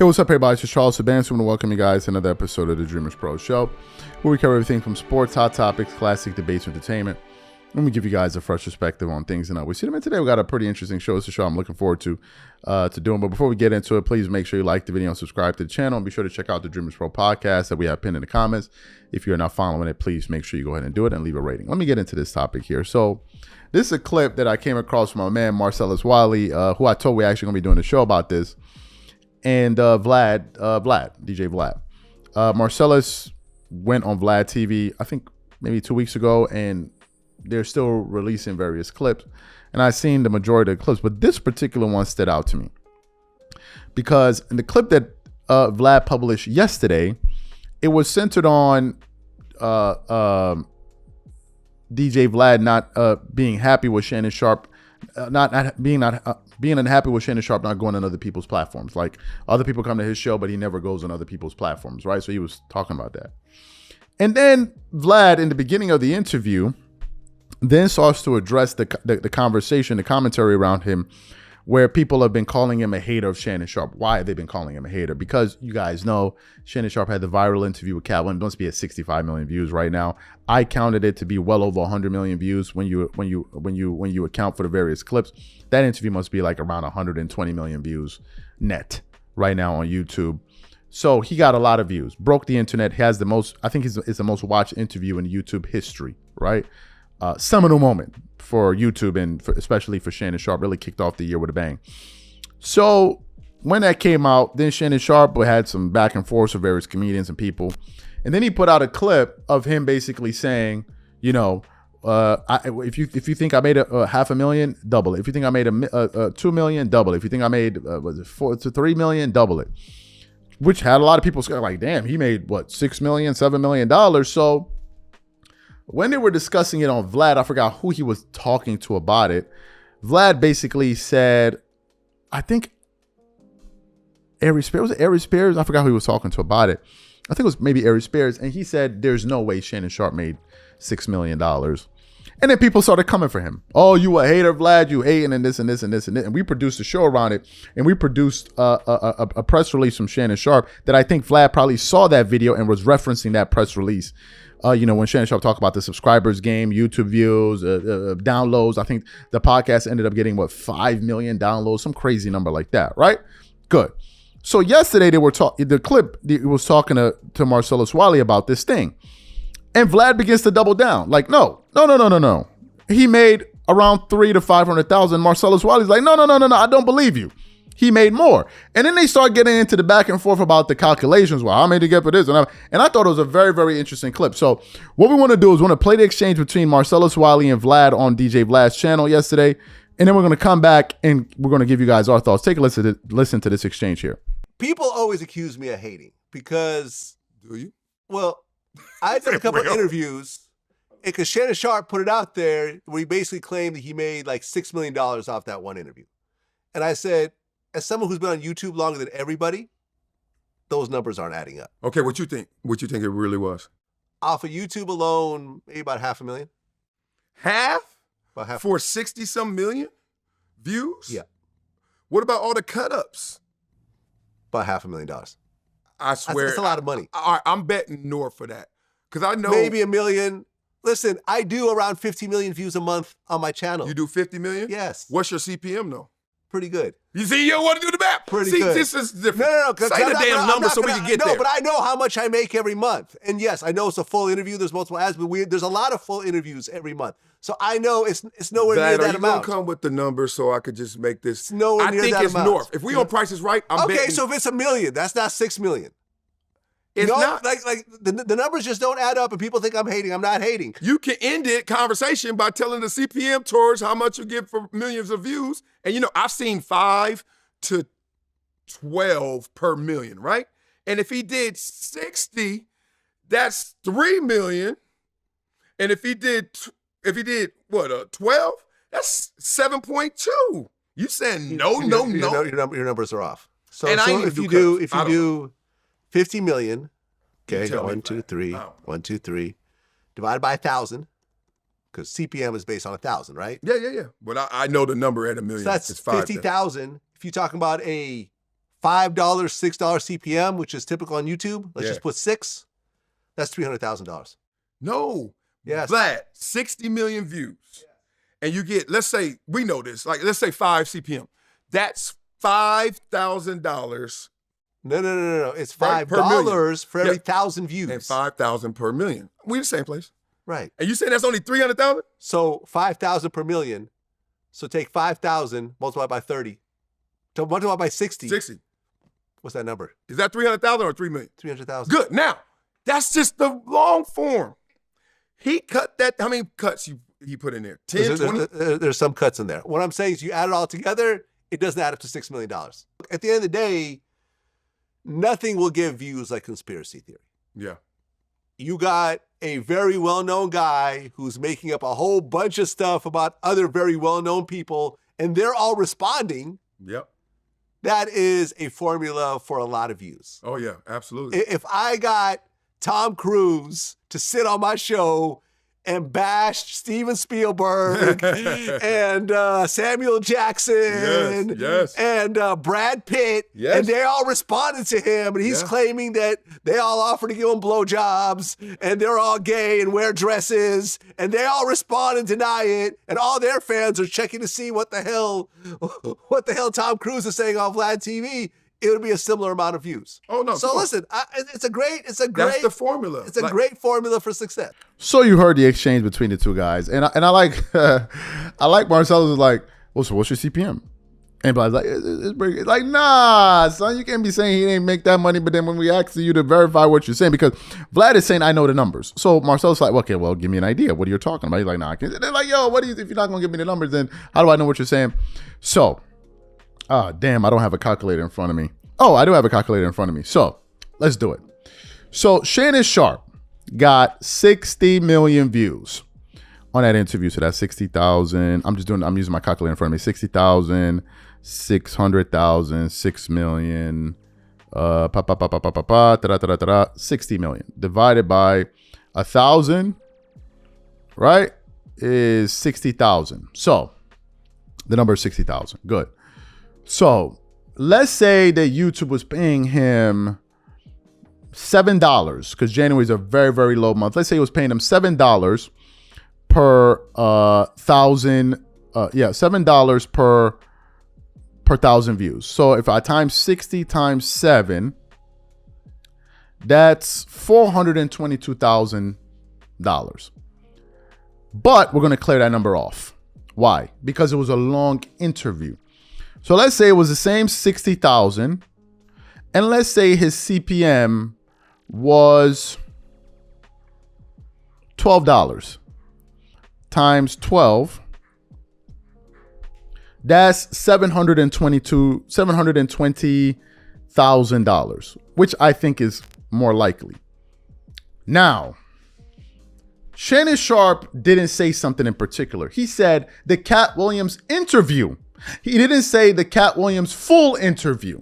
Hey, what's up, everybody? It's Charles Sebastian. I want to welcome you guys to another episode of the DREAMERSPRO show, where we cover everything from sports, hot topics, classic debates, entertainment, and we give you guys a fresh perspective on things. And we see them in today. We got a pretty interesting show. It's a show I'm looking forward to doing. But before we get into it, please make sure you like the video and subscribe to the channel. And be sure to check out the DREAMERSPRO podcast that we have pinned in the comments. If you're not following it, please make sure you go ahead and do it and leave a rating. Let me get into this topic here. So this is a clip that I came across from my man Marcellus Wiley, who I told we're actually going to be doing a show about this. And Vlad, DJ Vlad. Marcellus went on Vlad TV, I think maybe 2 weeks ago, and they're still releasing various clips. And I've seen the majority of the clips, but this particular one stood out to me. Because in the clip that Vlad published yesterday, it was centered on DJ Vlad not being happy with Shannon Sharpe, being unhappy with Shannon Sharpe not going on other people's platforms. Like, other people come to his show, but he never goes on other people's platforms, right? So he was talking about that. And then Vlad, in the beginning of the interview, then starts to address the conversation, the commentary around him, where people have been calling him a hater of Shannon Sharpe. Why have they been calling him a hater? Because you guys know Shannon Sharpe had the viral interview with Katt. It must be at 65 million views right now. I counted it to be well over 100 million views when you account for the various clips. That interview must be like around 120 million views net right now on YouTube. So he got a lot of views, broke the internet. He has the most, I think it's the most watched interview in YouTube history, right? Seminal moment for YouTube and especially for Shannon Sharpe, really kicked off the year with a bang. So when that came out, then Shannon Sharpe had some back and forth with various comedians and people. And then he put out a clip of him basically saying, you know, if you think I made a $500,000, double it. If you think I made a 2 million, double it. If you think I made was it 4 to 3 million, double it. Which had a lot of people like, damn, he made what, $6 million, $7 million. So when they were discussing it on Vlad, I forgot who he was talking to about it. Vlad basically said, I think Ari Spears, was it Ari Spears? I forgot who he was talking to about it. I think it was maybe Ari Spears. And he said, there's no way Shannon Sharpe made $6 million. And then people started coming for him. Oh, you a hater, Vlad, you hating and this and this and this and this. And we produced a show around it. And we produced a press release from Shannon Sharpe that I think Vlad probably saw that video and was referencing that press release. You know, when Shannon Sharpe talked about the subscribers game, YouTube views, downloads, I think the podcast ended up getting, what, 5 million downloads, some crazy number like that, right? Good. So yesterday they were talking, the clip, it was talking to Marcellus Wiley about this thing. And Vlad begins to double down. Like, no. He made around 300,000 to 500,000. Marcellus Wiley's like, no, I don't believe you. He made more. And then they start getting into the back and forth about the calculations. Well, how many to get for this? And I thought it was a very, very interesting clip. So what we want to do is we want to play the exchange between Marcellus Wiley and Vlad on DJ Vlad's channel yesterday. And then we're going to come back and we're going to give you guys our thoughts. Take a listen to this exchange here. People always accuse me of hating because... Do you? Well, I did a couple of interviews because Shannon Sharpe put it out there where he basically claimed that he made like $6 million off that one interview. And I said, as someone who's been on YouTube longer than everybody, those numbers aren't adding up. Okay, what you think? What you think it really was? Off of YouTube alone, maybe about $500,000. Half? About half. For 60-some million views? Yeah. What about all the cut-ups? About $500,000. I swear. That's a lot of money. I'm betting north for that. Because I know. Maybe $1 million. Listen, I do around 50 million views a month on my channel. You do 50 million? Yes. What's your CPM though? Pretty good. You see, you don't want to do the math. Pretty good. This is different. No. Say the damn number so we can get there. No, but I know how much I make every month. And yes, I know it's a full interview. There's multiple ads, but there's a lot of full interviews every month. So I know it's nowhere near that amount. Are you going to come with the number so I could just make this? It's nowhere near that amount. I think it's north. If we on Price is Right, I'm betting. Okay, so if it's $1 million, that's not $6 million. It's not. Like the numbers just don't add up and people think I'm hating. I'm not hating. You can end it conversation by telling the CPM towards how much you get for millions of views. And you know, I've seen 5 to 12 per million, right? And if he did 60, that's 3 million. And if he did what, 12, that's 7.2. You saying no. Your numbers are off. So if you do 50 million, okay, 1, 2, 3, 1, 2, 3, divided by 1,000, because CPM is based on 1,000, right? Yeah. But I know the number at $1 million. So that's 50,000. If you're talking about a $5, $6 CPM, which is typical on YouTube. Let's Yeah. just put 6. That's $300,000. No. Yes. Vlad, 60 million views. And you get, let's say, we know this, like let's say 5 CPM. That's $5,000 No. It's Right, $5 per million. for every Yeah. 1,000 views. and 5,000 per million. We the same place. Right. And you saying that's only 300,000? So 5,000 per million. So take 5,000, multiply by 30. To multiply by 60. 60. What's that number? Is that 300,000 or 3 million? 300,000. Good. Now, that's just the long form. He cut that. How many cuts he put in there? 10, 20? There's some cuts in there. What I'm saying is you add it all together, it doesn't add up to $6 million. At the end of the day, nothing will give views like conspiracy theory. Yeah. You got a very well-known guy who's making up a whole bunch of stuff about other very well-known people, and they're all responding. Yep. That is a formula for a lot of views. Oh, yeah. Absolutely. If I got Tom Cruise to sit on my show and bash Steven Spielberg and Samuel Jackson Yes. and Brad Pitt, Yes. and they all responded to him, and he's Yeah. claiming that they all offer to give him blowjobs, and they're all gay and wear dresses, and they all respond and deny it, and all their fans are checking to see what the hell Tom Cruise is saying on Vlad TV. It would be a similar amount of views. Oh, no. So come on. listen, it's a great, That's the formula. it's a great formula for success. So you heard the exchange between the two guys, and I like I like Marcellus was like, well, so what's your CPM? And Vlad's like, it's pretty good. Like, nah, son, you can't be saying he didn't make that money, but then when we ask you to verify what you're saying, because Vlad is saying I know the numbers. So Marcellus like, okay, well, give me an idea. What are you talking about? He's like, nah, I can't. They're like, yo, what do you? If you're not gonna give me the numbers, then how do I know what you're saying? So, damn, I don't have a calculator in front of me. Oh, I do have a calculator in front of me. So let's do it. So Shannon Sharpe got 60 million views on that interview. So that's 60,000. I'm using my calculator in front of me. 60,000, 600,000, 6 million, 60 million divided by 1,000, right, is 60,000. So the number is 60,000. Good. So let's say that YouTube was paying him $7 because January is a very, very low month. Let's say it was paying him $7 per thousand. $7 per 1,000 views. So if I times 60 times 7, that's $422,000. But we're going to clear that number off. Why? Because it was a long interview. So let's say it was the same 60,000, and let's say his CPM was $12 times 12. That's $720,000, which I think is more likely. Now, Shannon Sharpe didn't say something in particular. He said the Katt Williams interview. He didn't say the Katt Williams full interview.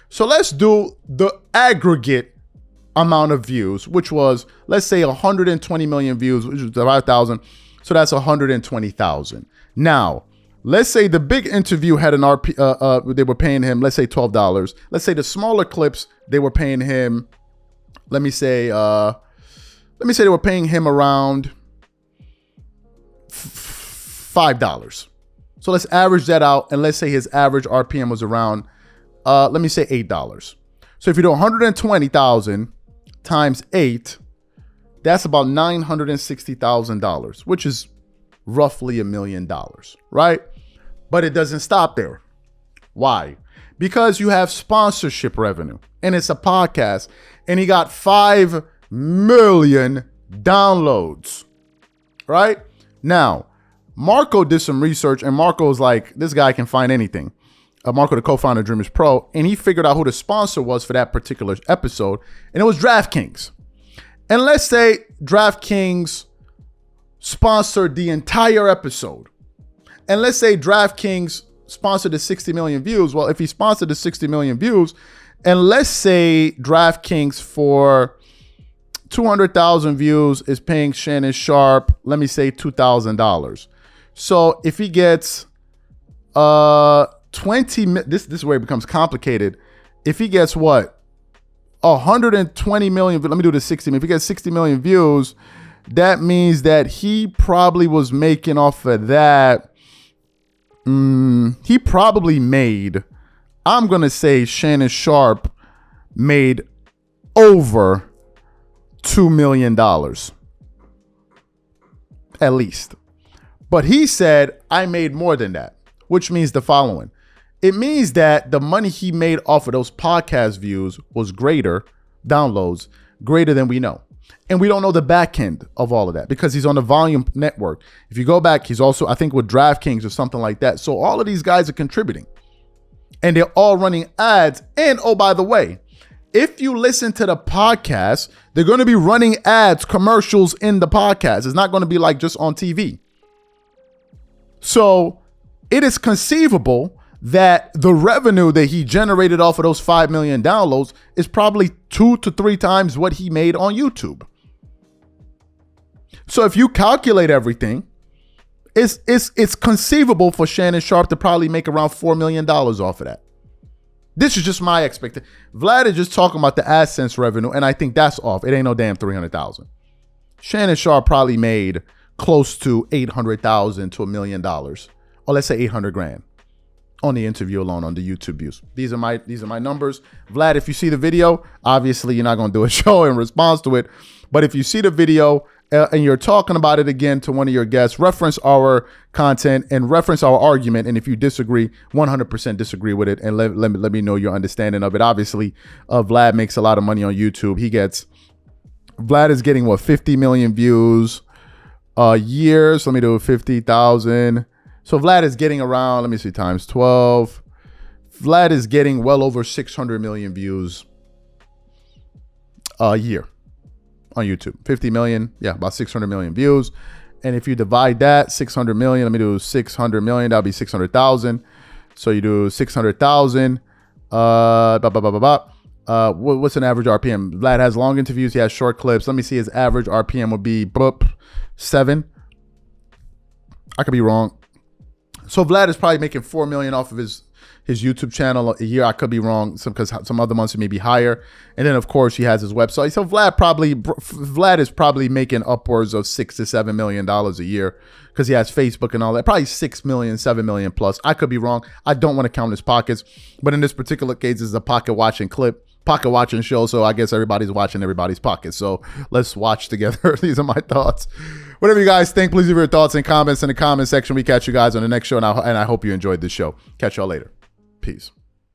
So let's do the aggregate amount of views, which was, let's say 120 million views, which is 5,000. So that's 120,000. Now, let's say the big interview had an RP, they were paying him, let's say $12. Let's say the smaller clips, they were paying him, let me say they were paying him around $5. So let's average that out, and let's say his average RPM was around, let me say $8. So if you do 120,000 times 8, that's about $960,000, which is roughly $1 million, right? But it doesn't stop there. Why? Because you have sponsorship revenue, and it's a podcast, and he got 5 million downloads, right? Now, Marco did some research, and Marco's like, this guy can find anything. Marco, the co-founder of DREAMERSPRO, and he figured out who the sponsor was for that particular episode, and it was DraftKings. And let's say DraftKings sponsored the entire episode. And let's say DraftKings sponsored the 60 million views. Well, if he sponsored the 60 million views, and let's say DraftKings for 200,000 views is paying Shannon Sharpe, let me say $2,000. So if he gets this is where it becomes complicated. if he gets what? 120 million, let me do the 60 million. If he gets 60 million views, that means that he probably was making off of that. He probably made, I'm going to say Shannon Sharpe made over $2 million. At least. But he said, I made more than that, which means the following. It means that the money he made off of those podcast views was greater, downloads, greater than we know. And we don't know the back end of all of that because he's on the Volume Network. If you go back, he's also, I think, with DraftKings or something like that. So all of these guys are contributing. And they're all running ads. And oh, by the way, if you listen to the podcast, they're going to be running ads, commercials in the podcast. It's not going to be like just on TV. So it is conceivable that the revenue that he generated off of those 5 million downloads is probably 2 to 3 times what he made on YouTube. So if you calculate everything, it's conceivable for Shannon Sharpe to probably make around $4 million off of that. This is just my expectation. Vlad is just talking about the AdSense revenue, and I think that's off. It ain't no damn 300,000. Shannon Sharpe probably made close to 800,000 to $1 million, or let's say 800 grand on the interview alone on the YouTube views. These are my numbers. Vlad, if you see the video, obviously you're not going to do a show in response to it, but if you see the video and you're talking about it again to one of your guests, reference our content and reference our argument. And if you disagree, 100% disagree with it, and let me know your understanding of it. Obviously, Vlad makes a lot of money on YouTube. Vlad is getting 50 million views a year. So let me do 50,000. So Vlad is getting around, let me see, times 12. Vlad is getting well over 600 million views a year on YouTube. 50 million, yeah, about 600 million views. And if you divide that, 600 million, let me do 600 million, that'll be 600,000. So you do 600,000. What's an average RPM? Vlad has long interviews, he has short clips. Let me see, his average RPM would be 7. I could be wrong. So Vlad is probably making 4 million off of his YouTube channel a year. I could be wrong, because some other months it may be higher. And then of course he has his website. So Vlad is probably making upwards of $6 to $7 million a year, because he has Facebook and all that. Probably 6 million, 7 million plus. I could be wrong. I don't want to count his pockets, but in this particular case, this is a pocket watching show. So I guess everybody's watching everybody's pockets. So let's watch together. These are my thoughts. Whatever you guys think, please leave your thoughts and comments in the comment section. We catch you guys on the next show, and I hope you enjoyed this show. Catch y'all later. Peace.